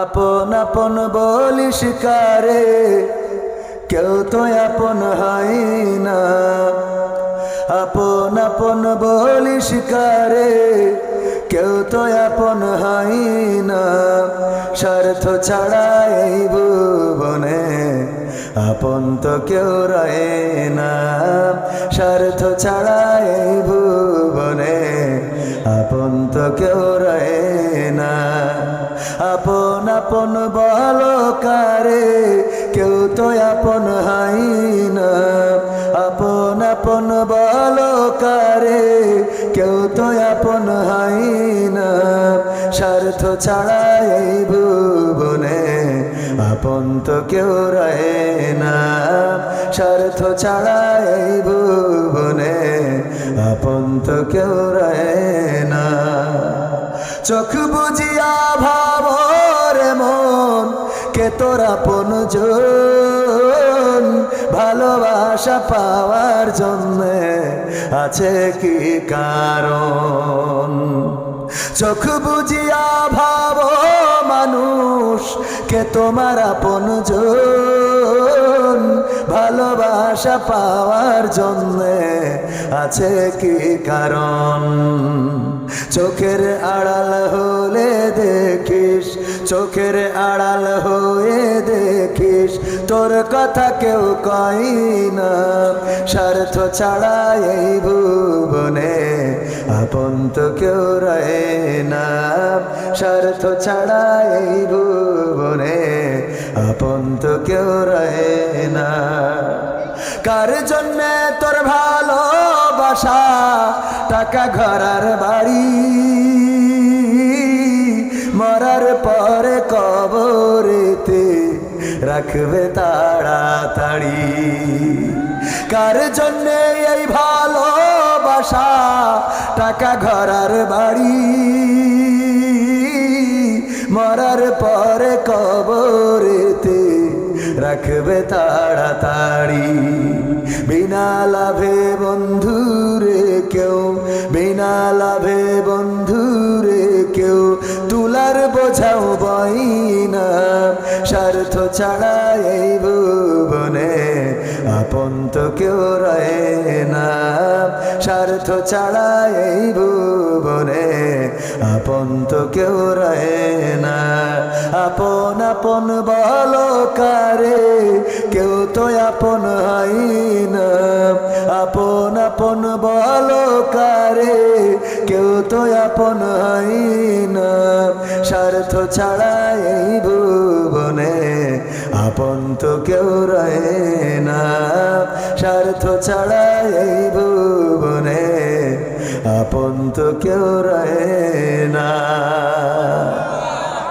আপন আপন বলিস কারে, কেউ তো আপন হয় না। আপন আপন বলিস কারে, কেউ তো আপন হয় না। স্বার্থ ছাড়া এই ভুবনে আপন তো কেউ রয়ে না। স্বার্থ ছাড়া এই ভুবনে আপন তো কেউ রয়ে না। আপন আপন বলো কারে, কেউ তো আপন হয় না। আপন আপন বলো কারে, কেউ তো আপন হয় না। স্বার্থ ছাড়া এই ভুবনে আপন তো কেউ রয়ে না। স্বার্থ ছাড়া এই ভুবনে আপন তো কেউ রয়ে না। চোখ বুঝিয়া ভাবর মন, কে তোর আপনজন। ভালোবাসা পাওয়ার জন্যে আছে কি কারণ? চোখ বুঝিয়া ভাবো মানুষ, কে তোমার আপনজন। ভালোবাসা পাওয়ার জন্যে আছে কি কারণ? চোখের আড়াল হলে দেখিস, চোখের আড়াল হয়ে দেখিস, তোর কথা কেউ কয় না। স্বার্থ ছাড়া এই ভুবনে আপন তো কেউ রয়ে না। স্বার্থ ছাড়া এই ভুবনে আপন তো কেউ রয়ে না। কার জন্যে তোর ভালোবাসা, টাকা ঘরার বাড়ি, মরার পরে কবরেতে রাখবে তাড়াতাড়ি। কার জন্যে এই ভালোবাসা, টাকা ঘরার বাড়ি, মরার পরে কবরেতে রাখবে তাড়াতাড়ি। বিনা লাভে বন্ধুরে কেউ, বিনা লাভে বন্ধুরে কেউ তুলার বোঝাও বই না। স্বার্থ ছাড়া এই ভুবনে আপন তো কেউ রয়ে না। স্বার্থ ছাড়া এই ভুবনে আপন তো কেউ রয়ে না। আপন আপন বলো কারে, কেউ তো আপন হয় না। আপন আপন বলো কারে, কেউ তো আপন হয় না। স্বার্থ ছাড়া এই ভুবনে আপন তো কেউ রয়ে না। স্বার্থ ছাড়া এই ভুবনে আপন তো কেউ রয়ে না।